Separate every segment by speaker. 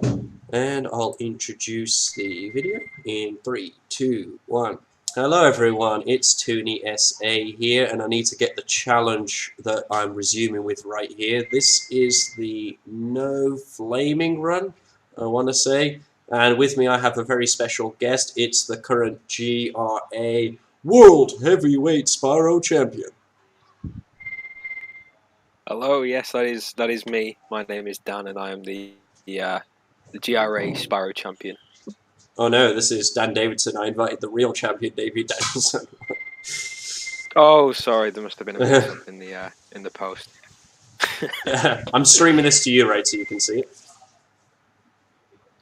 Speaker 1: And I'll introduce the video in 3, 2, 1. Hello everyone, it's TooneySA here, and I need to get the challenge that I'm resuming with right here. This is the no flaming run, I want to say. And with me I have a very special guest. It's the current GRA World Heavyweight Spyro Champion.
Speaker 2: Hello, yes, that is me. My name is Dan, and I am the GRA Spyro champion.
Speaker 1: Oh no, this is Dan Davidson. I invited the real champion, Davidson.
Speaker 2: Oh, sorry, there must have been a mix-up in the post.
Speaker 1: I'm streaming this to you, right, so you can see it.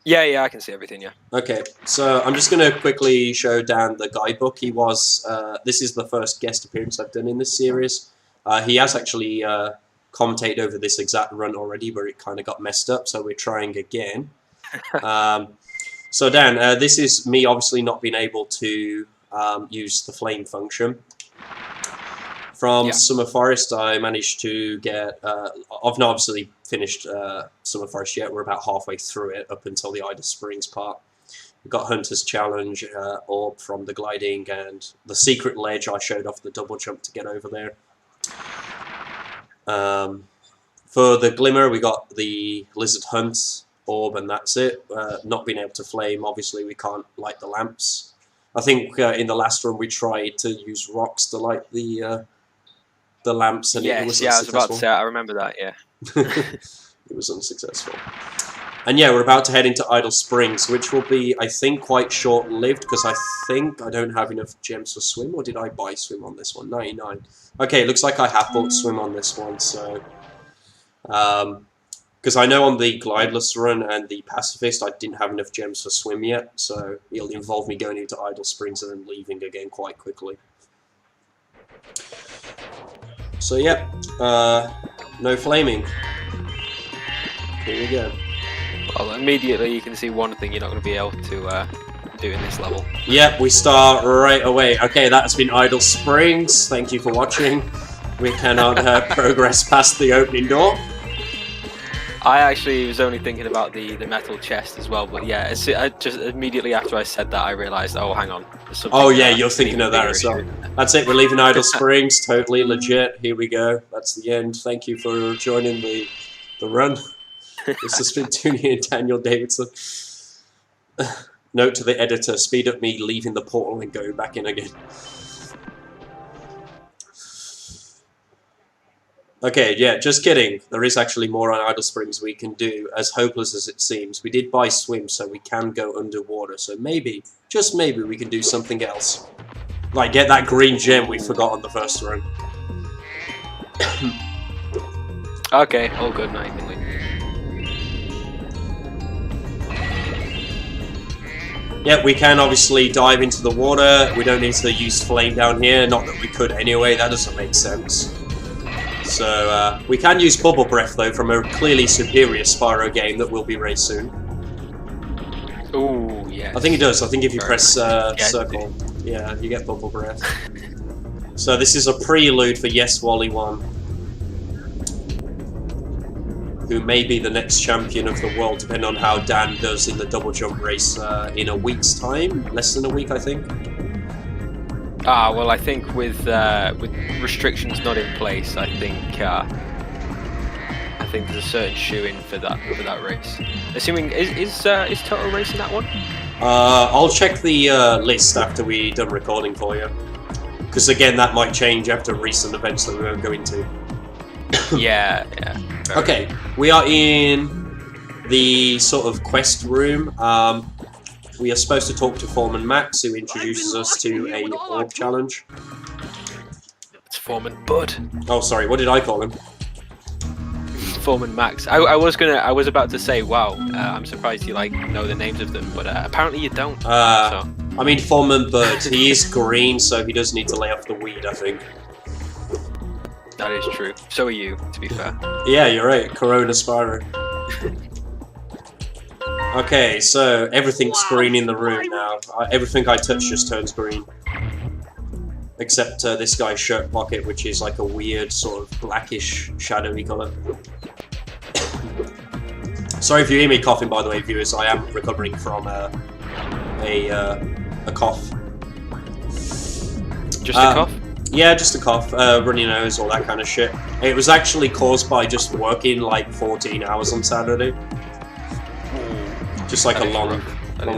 Speaker 2: Yeah, I can see everything. Yeah.
Speaker 1: Okay, so I'm just going to quickly show Dan the guidebook. He was. This is the first guest appearance I've done in this series. He has actually commentated over this exact run already, but it kind of got messed up, so we're trying again. So Dan, this is me obviously not being able to use the flame function. From Summer Forest, I managed to get. I've not obviously finished Summer Forest yet. We're about halfway through it, up until the Ida Springs part. We got Hunter's Challenge, Orb from the gliding, and the secret ledge. I showed off the double jump to get over there. For the Glimmer, we got the Lizard Hunt, Orb, and that's it. Not being able to flame, obviously we can't light the lamps. I think in the last run we tried to use rocks to light the lamps, and it was unsuccessful.
Speaker 2: I was about to say, I remember that, yeah.
Speaker 1: It was unsuccessful. And yeah, we're about to head into Idle Springs, which will be, I think, quite short-lived, because I think I don't have enough gems for swim, or did I buy swim on this one? 99. Okay, it looks like I have bought swim on this one, so... because I know on the glideless run and the pacifist, I didn't have enough gems for swim yet, so it'll involve me going into Idle Springs and then leaving again quite quickly. So yeah, no flaming. Here we go.
Speaker 2: Well, immediately you can see one thing you're not going to be able to do in this level.
Speaker 1: Yep, we start right away. Okay, that's been Idle Springs. Thank you for watching. We cannot progress past the opening door.
Speaker 2: I actually was only thinking about the metal chest as well, but yeah, just immediately after I said that, I realised, oh, hang on.
Speaker 1: Oh yeah, you're thinking of that as well. That's it, we're leaving Idle Springs, totally legit. Here we go. That's the end. Thank you for joining the run. This has been Tooney and Daniel Davidson. Note to the editor, speed up me leaving the portal and going back in again. Okay, yeah, just kidding. There is actually more on Idle Springs we can do, as hopeless as it seems. We did buy swim, so we can go underwater, so maybe, just maybe, we can do something else. Like, get that green gem we forgot on the first run.
Speaker 2: Okay, all good now, you can leave.
Speaker 1: Yeah, we can obviously dive into the water. We don't need to use flame down here, not that we could anyway, that doesn't make sense. So, we can use Bubble Breath, though, from a clearly superior Spyro game that will be raised soon.
Speaker 2: Ooh, yes.
Speaker 1: I think it does. I think if you press circle, yeah, you get Bubble Breath. So this is a prelude for Yes Wally 1, who may be the next champion of the world, depending on how Dan does in the double jump race in a week's time. Less than a week, I think.
Speaker 2: Well, I think with restrictions not in place, I think there's a certain shoe-in for that race. Assuming is Toto racing that one?
Speaker 1: I'll check the list after we're done recording for you, because again that might change after recent events that we won't go into.
Speaker 2: Yeah.
Speaker 1: Okay, we are in the sort of quest room. We are supposed to talk to Foreman Max, who introduces us to a orb challenge.
Speaker 2: It's Foreman Bud.
Speaker 1: Oh, sorry, what did I call him?
Speaker 2: Foreman Max. I was about to say, wow, I'm surprised you know the names of them, but apparently you don't. So.
Speaker 1: I mean Foreman Bud. He is green, so he does need to lay off the weed, I think.
Speaker 2: That is true. So are you, to be fair.
Speaker 1: Yeah, you're right. Corona Spyro. Okay, so everything's green in the room now. Everything I touch just turns green. Except this guy's shirt pocket, which is like a weird sort of blackish, shadowy colour. Sorry if you hear me coughing, by the way, viewers. I am recovering from a cough.
Speaker 2: Just a cough?
Speaker 1: Yeah, just a cough, runny nose, all that kind of shit. It was actually caused by just working like 14 hours on Saturday. Just like a long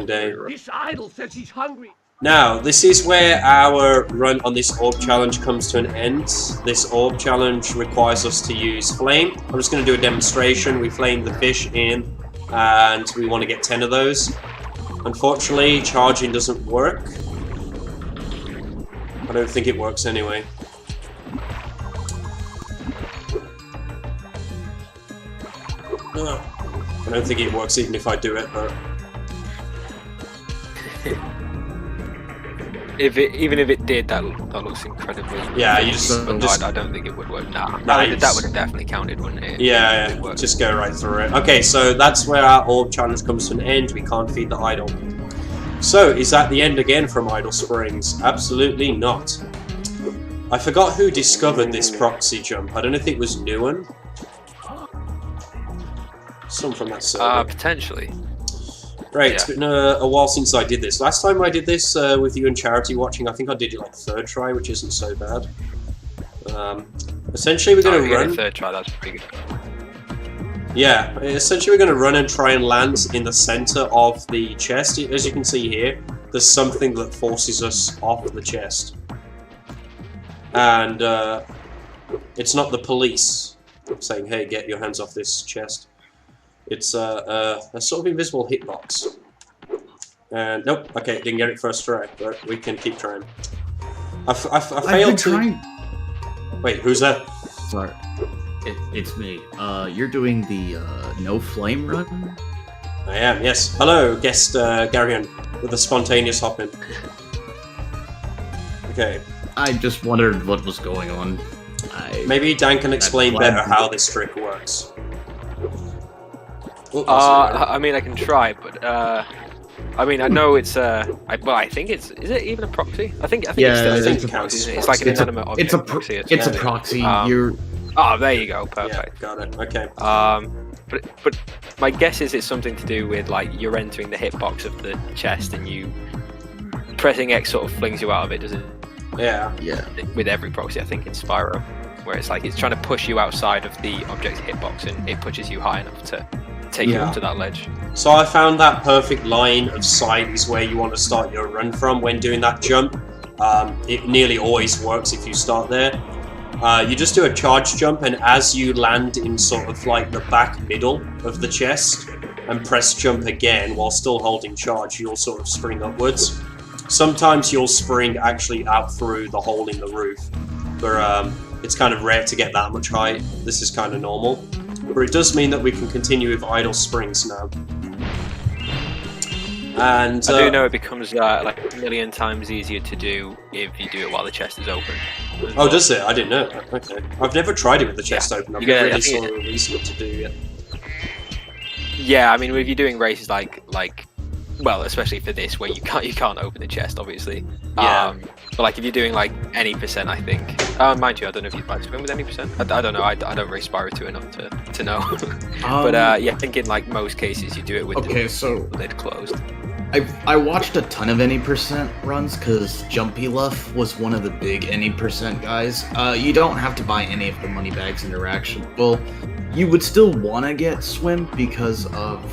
Speaker 1: day.
Speaker 3: This idol says he's hungry.
Speaker 1: Now, this is where our run on this orb challenge comes to an end. This orb challenge requires us to use flame. I'm just going to do a demonstration. We flame the fish in, and we want to get 10 of those. Unfortunately, charging doesn't work. I don't think it works anyway. I don't think it works even if I do it, but...
Speaker 2: Even if it did, that looks incredibly...
Speaker 1: Yeah, you just...
Speaker 2: I don't think it would work. Nah,
Speaker 1: Nah,
Speaker 2: that would have definitely counted, wouldn't it?
Speaker 1: Yeah, just go right through it. Okay, so that's where our orb challenge comes to an end. We can't feed the idol. So, is that the end again from Idle Springs? Absolutely not. I forgot who discovered this proxy jump. I don't know if it was Newen. Some from that server.
Speaker 2: Potentially.
Speaker 1: Right, yeah. It's been a while since I did this. Last time I did this with you and Charity watching, I think I did it like third try, which isn't so bad. Essentially, we're going to run...
Speaker 2: Third try, that's pretty good.
Speaker 1: Yeah, essentially we're going to run and try and land in the center of the chest. As you can see here, there's something that forces us off the chest. And it's not the police saying, hey, get your hands off this chest. It's a sort of invisible hitbox. And nope, okay, didn't get it first try, but we can keep trying. I failed to... Trying. Wait, who's that?
Speaker 4: Sorry. It's me. You're doing the no flame run?
Speaker 1: I am, yes. Hello, guest Garion, with a spontaneous hop in. Okay.
Speaker 4: I just wondered what was going on.
Speaker 1: Maybe Dan can explain better how this trick works.
Speaker 2: Oh, I mean, I can try, but I mean, I know it's well, I think it's. Is it even a proxy? I think it's a proxy. It's like an inanimate object.
Speaker 4: It's a proxy. You're.
Speaker 2: Oh, there you go. Perfect.
Speaker 1: Yeah, got it. Okay.
Speaker 2: But my guess is it's something to do with like you're entering the hitbox of the chest and you pressing X sort of flings you out of it, does it?
Speaker 1: Yeah.
Speaker 4: Yeah.
Speaker 2: With every proxy, I think in Spyro, where it's like it's trying to push you outside of the object's hitbox and it pushes you high enough to take you up to that ledge.
Speaker 1: So I found that perfect line of sight is where you want to start your run from when doing that jump. It nearly always works if you start there. You just do a charge jump, and as you land in sort of like the back middle of the chest and press jump again while still holding charge, you'll sort of spring upwards. Sometimes you'll spring actually out through the hole in the roof, but it's kind of rare to get that much height. This is kind of normal. But it does mean that we can continue with idle springs now. And
Speaker 2: I do know it becomes like a million times easier to do if you do it while the chest is open.
Speaker 1: Oh, does it? I didn't know. Okay. I've never tried it with the chest open. I've never really saw a reason to do it.
Speaker 2: Yeah, I mean, if you're doing races like well, especially for this, where you can't open the chest, obviously.
Speaker 1: Yeah.
Speaker 2: But like if you're doing like any percent, I think. Mind you, I don't know if you'd like to swim with any percent. I don't know. I don't race Spyro 2 enough to know. But yeah, I think in like most cases you do it with the lid closed.
Speaker 4: I watched a ton of any percent runs because Jumpy Luff was one of the big any percent guys. You don't have to buy any of the money bags interaction. Well, you would still want to get swim because of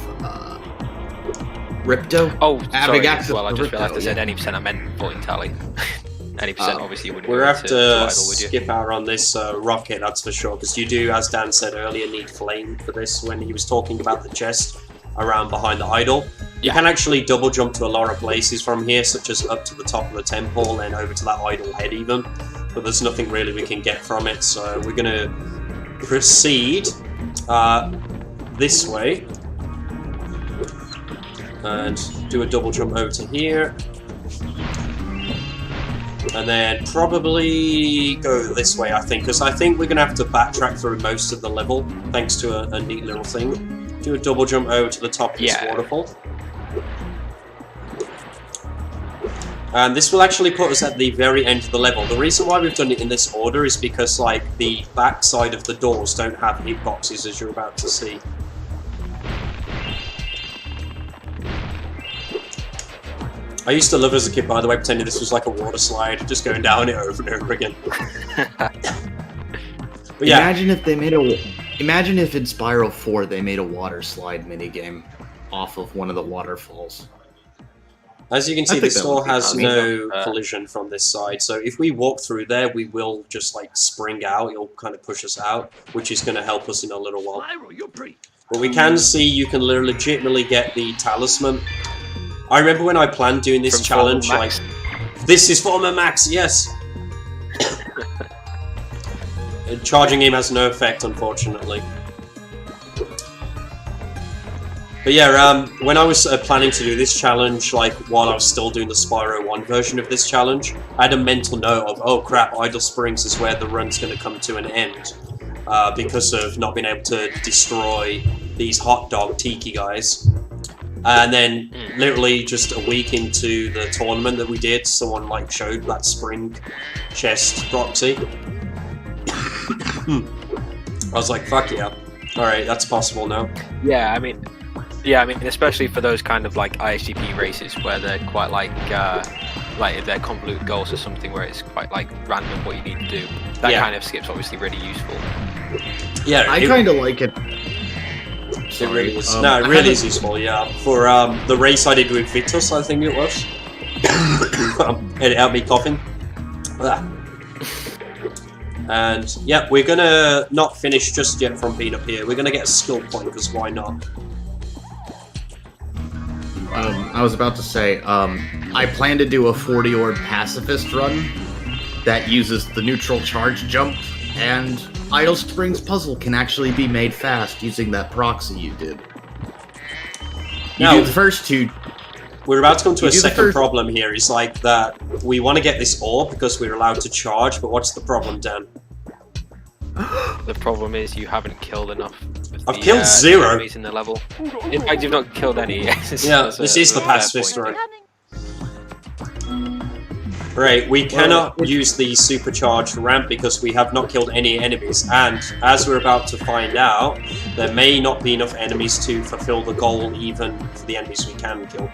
Speaker 4: Ripto.
Speaker 2: Oh, sorry. Well, I just realised I said any percent. I meant voting tally. Any percent, obviously, you wouldn't.
Speaker 1: We'll have to skip out on this rocket, that's for sure, because you do, as Dan said earlier, need flame for this when he was talking about the chest around behind the idol. You can actually double jump to a lot of places from here, such as up to the top of the temple and over to that idol head even, but there's nothing really we can get from it, so we're going to proceed this way and do a double jump over to here. And then probably go this way, I think, because I think we're going to have to backtrack through most of the level, thanks to a neat little thing. Do a double jump over to the top of this waterfall. And this will actually put us at the very end of the level. The reason why we've done it in this order is because, like, the back side of the doors don't have hitboxes, as you're about to see. I used to love as a kid, by the way, pretending this was like a water slide, just going down it over and over again. But yeah.
Speaker 4: Imagine if they made a. Imagine if in Spyro 4 they made a water slide minigame off of one of the waterfalls.
Speaker 1: As you can see, this door has no collision from this side, so if we walk through there, we will just like spring out. It'll kind of push us out, which is going to help us in a little while. But we can see you can legitimately get the talisman. I remember when I planned doing this challenge, like, this is former Max, yes! Charging him has no effect, unfortunately. But yeah, when I was planning to do this challenge, like, while I was still doing the Spyro 1 version of this challenge, I had a mental note of, oh crap, Idle Springs is where the run's going to come to an end. Because of not being able to destroy these hot dog tiki guys. And then, literally just a week into the tournament that we did, someone like showed that spring chest proxy. I was like, fuck yeah. Alright, that's possible now.
Speaker 2: Yeah, I mean, especially for those kind of like ISGP races where they're quite like if they're convoluted goals or something where it's quite like random what you need to do. That kind of skip's obviously really useful.
Speaker 1: Yeah,
Speaker 4: I kind of like it.
Speaker 1: It really is. No, it really is useful, yeah. For the race I did with Vitus, I think it was. It helped me coughing. And, yeah, we're gonna not finish just yet from being up here. We're gonna get a skill point, because why not?
Speaker 4: I was about to say, I plan to do a 40-orb pacifist run that uses the neutral charge jump, and Idle Springs puzzle can actually be made fast using that proxy you did. You do the first two.
Speaker 1: We're about to come to a second problem here. It's like that we want to get this orb because we're allowed to charge, but what's the problem, Dan?
Speaker 2: The problem is you haven't killed enough.
Speaker 1: I've killed 0
Speaker 2: enemies in the level. In fact, you've not killed any.
Speaker 1: Yeah, this is the pacifist run. Right, we cannot use the supercharged ramp because we have not killed any enemies, and as we're about to find out, there may not be enough enemies to fulfill the goal even for the enemies we can kill.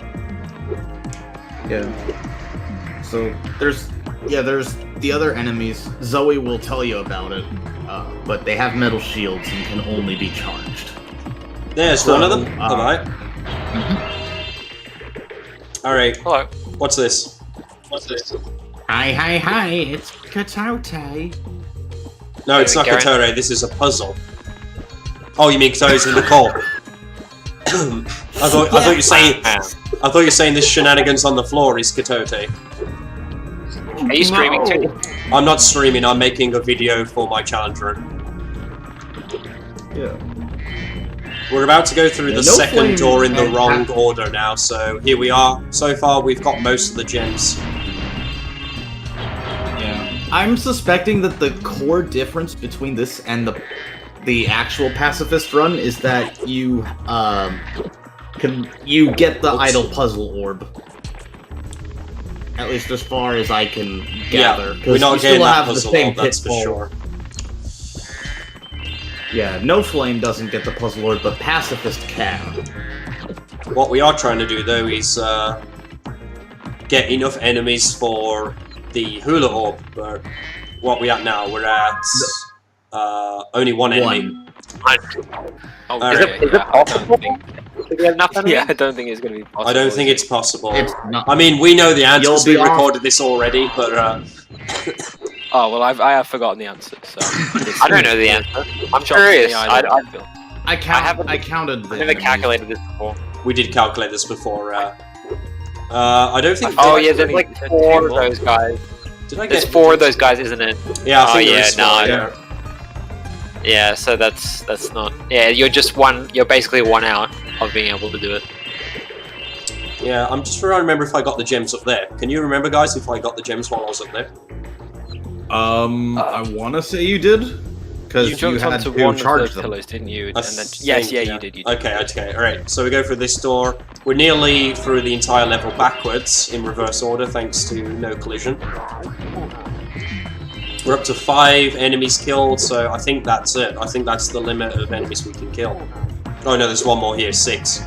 Speaker 4: Yeah. So there's the other enemies. Zoe will tell you about it, but they have metal shields and can only be charged.
Speaker 1: There's one of them. Alright. Alright.
Speaker 2: Hello.
Speaker 1: What's this?
Speaker 4: Hi, it's Katote.
Speaker 1: No, it's not Katote, this is a puzzle. Oh, you mean Katote's in the call? I thought you were saying this shenanigans on the floor is Katote.
Speaker 2: Are you streaming too?
Speaker 1: I'm not streaming, I'm making a video for my challenge run.
Speaker 4: Yeah.
Speaker 1: We're about to go through the second door in the wrong order now, so here we are. So far, we've got most of the gems.
Speaker 4: Yeah. I'm suspecting that the core difference between this and the actual pacifist run is that you get the idle puzzle orb. At least as far as I can gather.
Speaker 1: Yeah, we're not getting that puzzle orb, that's for sure.
Speaker 4: Yeah, No Flame doesn't get the puzzle orb, but Pacifist can.
Speaker 1: What we are trying to do, though, is get enough enemies for the hula orb. But what we at now? We're at only one enemy.
Speaker 2: Is it possible to get enough enemies? Yeah, I don't think it's going to be possible.
Speaker 1: I don't think it's possible. I mean, we know the answers. We recorded this already, but...
Speaker 2: Oh, well, I have forgotten the answer, so...
Speaker 5: I don't know the answer. I'm curious.
Speaker 4: I counted
Speaker 5: I've never calculated this before.
Speaker 1: We did calculate this before. I don't think...
Speaker 5: Oh, yeah, there's like 4 of those guys. There's 4 of those guys, isn't it?
Speaker 1: Yeah, I think there is 4, yeah.
Speaker 5: Yeah, so that's not... Yeah, you're basically 1 out of being able to do it.
Speaker 1: Yeah, I'm just trying to remember if I got the gems up there. Can you remember, guys, if I got the gems while I was up there?
Speaker 4: I want to say you did, because you
Speaker 2: jumped
Speaker 4: had
Speaker 2: onto
Speaker 4: to
Speaker 2: one
Speaker 4: charge
Speaker 2: of the
Speaker 4: them.
Speaker 2: pillars, didn't you?
Speaker 1: Yes,
Speaker 2: you did.
Speaker 1: Okay, alright. So we go through this door. We're nearly through the entire level backwards, in reverse order, thanks to no collision. We're up to 5 enemies killed, so I think that's it. I think that's the limit of enemies we can kill. Oh no, there's one more here, 6.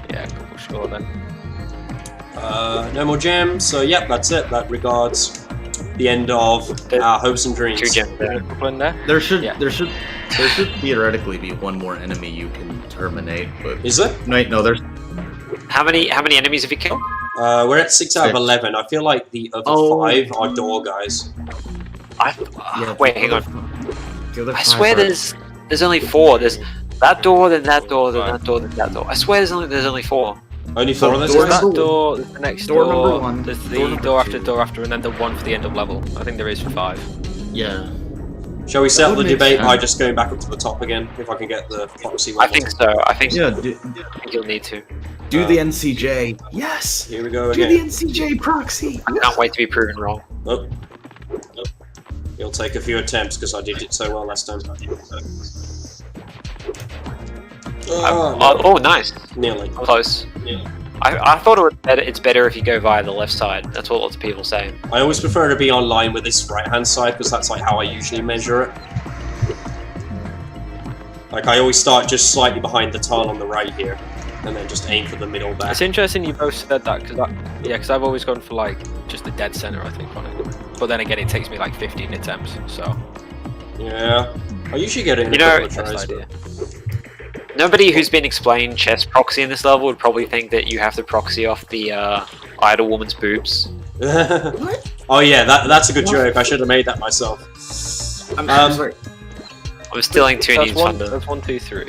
Speaker 2: Yeah, couple sure then.
Speaker 1: No more gems. So yep, that's it. That regards the end of our hopes and dreams.
Speaker 5: 2 gems there.
Speaker 2: A couple in there.
Speaker 4: There should
Speaker 2: Yeah.
Speaker 4: there should theoretically be one more enemy you can terminate, but
Speaker 1: Is there?
Speaker 4: no, there's
Speaker 5: How many enemies have you killed?
Speaker 1: We're at 6 out of
Speaker 4: 6.
Speaker 1: 11. I feel like the other 5 are door guys.
Speaker 5: Wait, hang on.
Speaker 4: The other
Speaker 5: I
Speaker 4: 5
Speaker 5: swear
Speaker 4: are-
Speaker 5: there's only 4. There's that door, then that door, then that door, then that door. I swear there's only 4.
Speaker 1: Only 4 of those
Speaker 4: door
Speaker 1: guys?
Speaker 2: That door, there's the next
Speaker 4: Door
Speaker 2: door,
Speaker 4: number 1,
Speaker 2: there's the
Speaker 4: door number
Speaker 2: door after
Speaker 4: 2.
Speaker 2: door after, and then the one for the end of level. I think there is for 5.
Speaker 4: Yeah.
Speaker 1: Shall we settle the
Speaker 4: would make
Speaker 1: debate by
Speaker 4: sense.
Speaker 1: just going back up to the top again? If I can get the proxy
Speaker 5: I
Speaker 1: level.
Speaker 5: think so. I think
Speaker 4: Yeah,
Speaker 5: you'll need to.
Speaker 4: do the NCJ. Yes.
Speaker 1: Here we go
Speaker 4: Do the
Speaker 1: again.
Speaker 4: NCJ proxy.
Speaker 5: I can't wait to be proven wrong.
Speaker 1: Oh. It'll take a few attempts because I did it so well last time.
Speaker 5: Oh, nice.
Speaker 1: Nearly.
Speaker 5: Close.
Speaker 1: Yeah.
Speaker 5: I thought it's better if you go via the left side. That's what lots of people say.
Speaker 1: I always prefer to be online with this right-hand side because that's like how I usually measure it. Like I always start just slightly behind the tile on the right here, and then just aim for the middle back.
Speaker 2: It's interesting you both said that because I've always gone for like just the dead center I think on it. But then again, it takes me like 15 attempts. So
Speaker 1: Yeah, I usually get it in
Speaker 5: You
Speaker 1: a
Speaker 5: know-
Speaker 1: couple of tries.
Speaker 2: idea.
Speaker 5: Nobody who's been explained chest proxy in this level would probably think that you have to proxy off the idle woman's boobs.
Speaker 1: But... Oh yeah, that's a good joke. I should have made that myself.
Speaker 4: I'm sorry.
Speaker 5: I'm stealing Tooney's
Speaker 2: That's one,
Speaker 5: thunder.
Speaker 2: that's 1, 2, 3.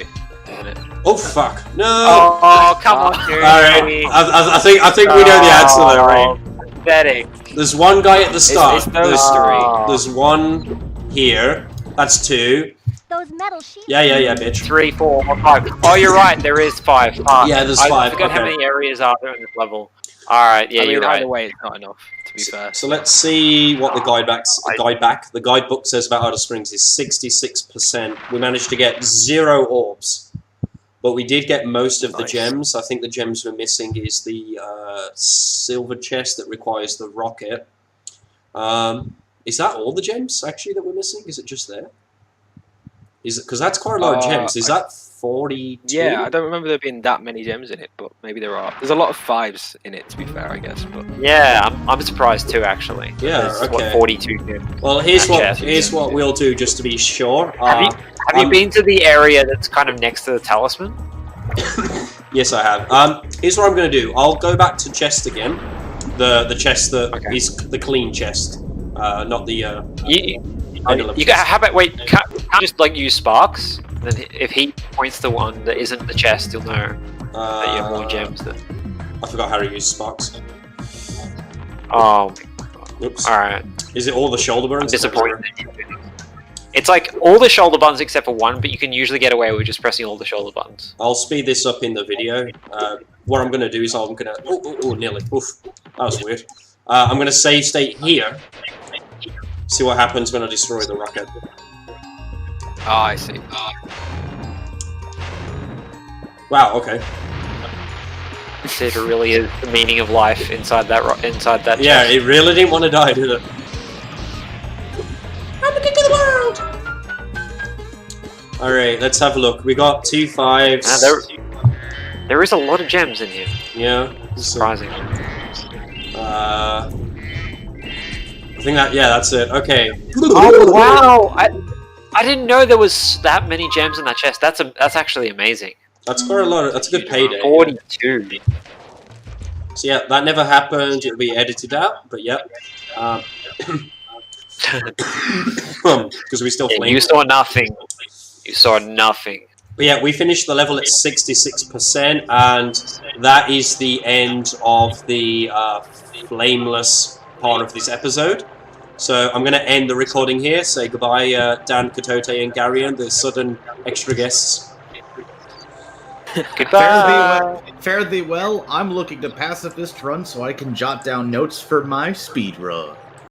Speaker 2: Isn't it?
Speaker 1: Oh fuck! No.
Speaker 5: Oh, come on, Tooney.
Speaker 1: All right. I think we know the answer though, right?
Speaker 5: Pathetic.
Speaker 1: There's one guy at the start.
Speaker 2: It's those three.
Speaker 1: There's one here. That's 2.
Speaker 6: Those metal sheets.
Speaker 1: Yeah, bitch.
Speaker 5: 3, 4, 5. Oh, you're right. There is 5.
Speaker 1: Yeah, there's
Speaker 5: I
Speaker 1: 5.
Speaker 5: forgot how
Speaker 1: Okay.
Speaker 5: many areas are there in this level. All right. Yeah,
Speaker 2: I mean,
Speaker 5: you're right.
Speaker 2: either way, it's not enough, to be fair.
Speaker 1: So let's see what the the guidebook says about Outer Springs is 66%. We managed to get 0 orbs, but we did get most of the
Speaker 2: Nice.
Speaker 1: gems. I think the gems we're missing is the silver chest that requires the rocket. Is that all the gems actually that we're missing? Is it just there? Is it because that's quite a lot of gems? Is that 42?
Speaker 2: Yeah, I don't remember there being that many gems in it, but maybe there are. There's a lot of 5s in it, to be fair, I guess. But
Speaker 5: Yeah, I'm surprised too, actually.
Speaker 1: Yeah,
Speaker 5: There's,
Speaker 1: okay.
Speaker 5: 42 gems.
Speaker 1: Well, here's
Speaker 5: Chest.
Speaker 1: what we'll do just to be sure.
Speaker 5: Have you been to the area that's kind of next to the talisman?
Speaker 1: Yes, I have. Here's what I'm going to do. I'll go back to chest again. The chest that is the clean chest, not the.
Speaker 5: How about can't you just like use sparks? Then if he points to one that isn't the chest, you'll know that you have more gems.
Speaker 1: I forgot how to use sparks.
Speaker 5: Oh,
Speaker 1: Oops.
Speaker 5: all right.
Speaker 1: Is it all the shoulder
Speaker 5: I'm
Speaker 1: burns?
Speaker 5: disappointed. It's like all the shoulder buttons except for one, but you can usually get away with just pressing all the shoulder buttons.
Speaker 1: I'll speed this up in the video. What I'm going to do is I'm going to... Oh, nearly. Oof. That was weird. I'm going to save state here. See what happens when I destroy the rocket.
Speaker 2: ah, I see.
Speaker 1: Wow, okay.
Speaker 5: It really is the meaning of life inside that
Speaker 1: Yeah,
Speaker 5: chest.
Speaker 1: it really didn't want to die, did it? I'm the king of the world! Alright, let's have a look. We got 2 5s.
Speaker 5: There is a lot of gems in here.
Speaker 1: Yeah.
Speaker 5: Surprising.
Speaker 1: I think that's it. Okay.
Speaker 5: Oh wow! I didn't know there was that many gems in that chest. That's actually amazing.
Speaker 1: That's quite a lot. That's a good payday.
Speaker 5: 42.
Speaker 1: So yeah, that never happened. It'll be edited out, but yep. Because we still
Speaker 5: Yeah,
Speaker 1: flame.
Speaker 5: you saw nothing. You saw nothing.
Speaker 1: But yeah, we finished the level at 66%, and that is the end of the flameless part of this episode. So I'm going to end the recording here. Say goodbye, Dan, Katote, and Garion, the sudden extra guests.
Speaker 5: Goodbye.
Speaker 4: Fare thee well. I'm looking to pacifist run so I can jot down notes for my speed run.